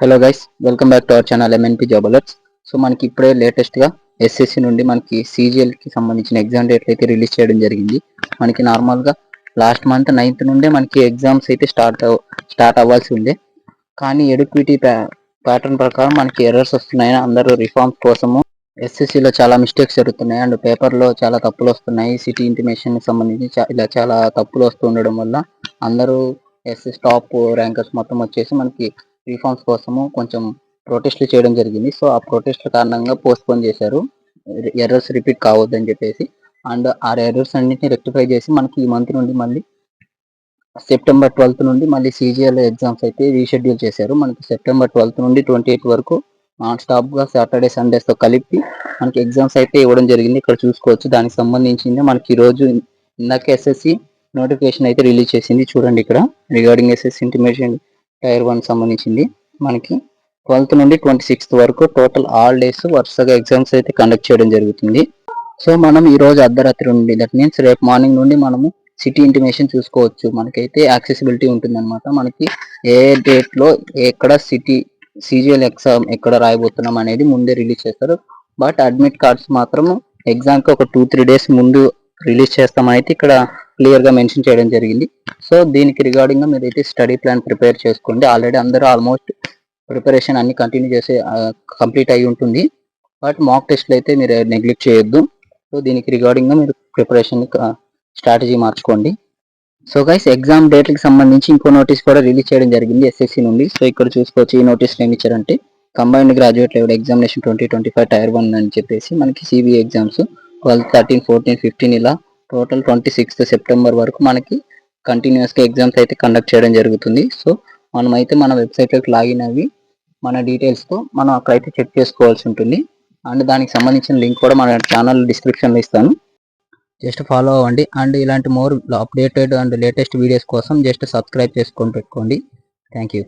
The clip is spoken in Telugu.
Hello guys, welcome back to our channel MNP job alerts. So మనకి ఇప్పుడే లేటెస్ట్గా ఎస్ఎస్సి నుండి మనకి సీజీఎల్కి సంబంధించిన ఎగ్జామ్ డేట్లు అయితే రిలీజ్ చేయడం జరిగింది. మనకి నార్మల్గా లాస్ట్ మంత్ 9th నుండే మనకి ఎగ్జామ్స్ అయితే స్టార్ట్ అవ్వాల్సి ఉంది. కానీ ఎడ్యుక్విటీ ప్యాటర్న్ ప్రకారం మనకి ఎర్రర్స్ వస్తున్నాయని అందరూ రిఫార్మ్స్ కోసము ఎస్ఎస్సిలో చాలా మిస్టేక్స్ జరుగుతున్నాయి అండ్ పేపర్లో చాలా తప్పులు వస్తున్నాయి. సిటీ ఇంటిమేషన్ సంబంధించి ఇలా చాలా తప్పులు వస్తూ ఉండడం వల్ల అందరూ ఎస్ఎస్ టాప్ ర్యాంకర్స్ మొత్తం వచ్చేసి మనకి రిఫార్మ్స్ కోసము కొంచెం ప్రొటెస్ట్లు చేయడం జరిగింది. సో ఆ ప్రొటెస్ట్ల కారణంగా పోస్ట్పోన్ చేశారు, ఎర్రర్స్ రిపీట్ కావద్దని చెప్పేసి. అండ్ ఆ ఎర్రర్స్ అన్నింటినీ రెక్టిఫై చేసి మనకి ఈ మంత్ నుండి మళ్ళీ సెప్టెంబర్ 12th నుండి మళ్ళీ సీజీఎల్ ఎగ్జామ్స్ అయితే రీషెడ్యూల్ చేశారు. మనకి సెప్టెంబర్ 12th నుండి 28th వరకు నాన్ స్టాప్గా సాటర్డే సండేస్తో కలిపి మనకి ఎగ్జామ్స్ అయితే ఇవ్వడం జరిగింది. ఇక్కడ చూసుకోవచ్చు. దానికి సంబంధించింది మనకి ఈరోజు ఇందాక ఎస్ఎస్సి నోటిఫికేషన్ అయితే రిలీజ్ చేసింది. చూడండి ఇక్కడ రిగార్డింగ్ ఎస్ఎస్సి ఇంటిమేషన్ టైర్ 1 సంబంధించింది. మనకి 12th నుండి 26th వరకు టోటల్ ఆల్ డేస్ వరుసగా ఎగ్జామ్స్ అయితే కండక్ట్ చేయడం జరుగుతుంది. సో మనం ఈ రోజు అర్ధరాత్రి నుండి, దట్ మీన్స్ రేపు మార్నింగ్ నుండి మనము సిటీ ఇంటిమేషన్ చూసుకోవచ్చు. మనకైతే యాక్సెసిబిలిటీ ఉంటుంది అనమాట. మనకి ఏ డేట్లో ఎక్కడ సీజీఎల్ ఎగ్జామ్ ఎక్కడ రాయబోతున్నాం అనేది ముందే రిలీజ్ చేస్తారు. బట్ అడ్మిట్ కార్డ్స్ మాత్రం ఎగ్జామ్కి ఒక 2-3 days ముందు రిలీజ్ చేస్తామని అయితే ఇక్కడ క్లియర్గా మెన్షన్ చేయడం జరిగింది. సో దీనికి రిగార్డింగ్గా మీరైతే స్టడీ ప్లాన్ ప్రిపేర్ చేసుకోండి. ఆల్రెడీ అందరూ ఆల్మోస్ట్ ప్రిపరేషన్ అన్ని కంటిన్యూ చేసి కంప్లీట్ అయి ఉంటుంది. బట్ మాక్ టెస్ట్లు అయితే మీరు నెగ్లెక్ట్ చేయొద్దు. సో దీనికి రిగార్డింగ్గా మీరు ప్రిపరేషన్ స్ట్రాటజీ మార్చుకోండి. సో గైస్, ఎగ్జామ్ డేట్లకు సంబంధించి ఇంకో నోటీస్ కూడా రిలీజ్ చేయడం జరిగింది ఎస్ఎస్సి నుండి. సో ఇక్కడ చూసుకోవచ్చు. ఈ నోటీస్లో ఏమి ఇచ్చారంటే combined graduate level examination 2025 tier 1 అని చెప్పేసి మనకి సిబిఐ ఎగ్జామ్స్ 12, 13, 14, 15 ఇలా టోటల్ 26th సెప్టెంబర్ వరకు మనకి కంటిన్యూస్గా ఎగ్జామ్స్ అయితే కండక్ట్ చేయడం జరుగుతుంది. సో మనమైతే మన వెబ్సైట్లోకి లాగిన్ అవి మన డీటెయిల్స్తో మనం అక్కడైతే చెక్ చేసుకోవాల్సి ఉంటుంది. అండ్ దానికి సంబంధించిన లింక్ కూడా మన ఛానల్ డిస్క్రిప్షన్లో ఇస్తాను. జస్ట్ ఫాలో అవ్వండి. అండ్ ఇలాంటి more updated and latest videos కోసం జస్ట్ సబ్స్క్రైబ్ చేసుకొని పెట్టుకోండి. Thank you.